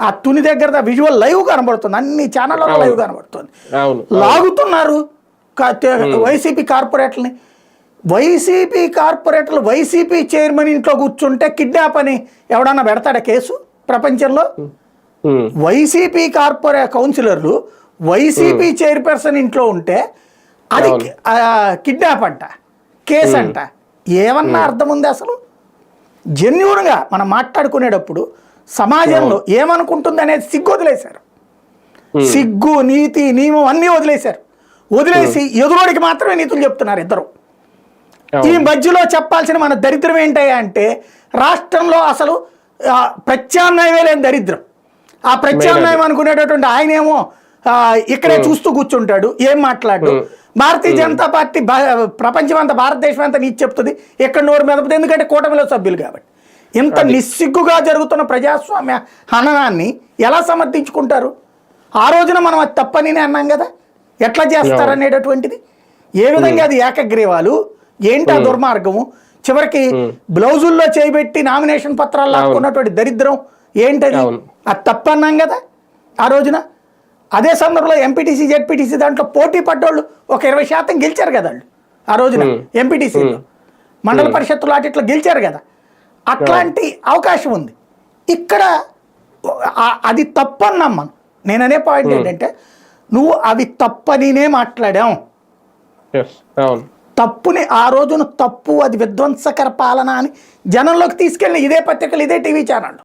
ఆ తుని దగ్గర visual live కనబడుతుంది, అన్ని ఛానళ్ళలో లైవ్ కనబడుతుంది. లాగుతున్నారు వైసీపీ కార్పొరేటర్ని. వైసీపీ చైర్మన్ ఇంట్లో కూర్చుంటే కిడ్నాప్ అని ఎవడన్నా పెడతాడా కేసు ప్రపంచంలో? వైసీపీ కౌన్సిలర్లు వైసీపీ చైర్పర్సన్ ఇంట్లో ఉంటే అది కిడ్నాప్ అంట, కేసు అంట. ఏమన్నా అర్థం ఉంది అసలు? జెన్యూన్గా మనం మాట్లాడుకునేటప్పుడు సమాజంలో ఏమనుకుంటుంది అనేది సిగ్గు వదిలేశారు. సిగ్గు, నీతి, నియమం అన్నీ వదిలేశారు. వదిలేసి ఎదురోడికి మాత్రమే నీతులు చెప్తున్నారు ఇద్దరు. ఈ మధ్యలో చెప్పాల్సిన మన దరిద్రం ఏంటయ్యా అంటే, రాష్ట్రంలో అసలు ప్రత్యామ్నాయమే లేని దరిద్రం. ఆ ప్రత్యామ్నాయం అనుకునేటటువంటి ఆయనేమో ఇక్కడే చూస్తూ కూర్చుంటాడు, ఏం మాట్లాడు. భారతీయ జనతా పార్టీ ప్రపంచం అంతా, భారతదేశం అంతా నీతి చెప్తుంది, ఎక్కడ నోరు మెదపదు, ఎందుకంటే కూటమిలో సభ్యులు కాబట్టి. ఇంత నిస్సిగ్గుగా జరుగుతున్న ప్రజాస్వామ్య హననాన్ని ఎలా సమర్థించుకుంటారు? ఆ రోజున మనం అది తప్పని అన్నాం కదా, ఎట్లా చేస్తారనేటటువంటిది. ఏ విధంగా అది ఏకగ్రీవాలు, ఏంటి ఆ దుర్మార్గము, చివరికి బ్లౌజుల్లో చేయబెట్టి నామినేషన్ పత్రాలు లాక్కున్నటువంటి దరిద్రం ఏంటది? అది తప్పన్నాం కదా ఆ రోజున. అదే సందర్భంలో ఎంపీటీసీ, జెడ్పీటీసీ దాంట్లో పోటీ పడ్డోళ్ళు ఒక 20% గెలిచారు కదా వాళ్ళు ఆ రోజున. ఎంపీటీసీలో మండల పరిషత్తులు అట్లా గెలిచారు కదా. అట్లాంటి అవకాశం ఉంది ఇక్కడ. అది తప్పన్నాం మనం. నేననే పాయింట్ ఏంటంటే, నువ్వు అవి తప్పనినే మాట్లాడాం. తప్పుని ఆ రోజున తప్పు, అది విధ్వంసకర పాలన అని జనంలోకి తీసుకెళ్ళిన ఇదే పత్రికలు, ఇదే టీవీ ఛానళ్ళు.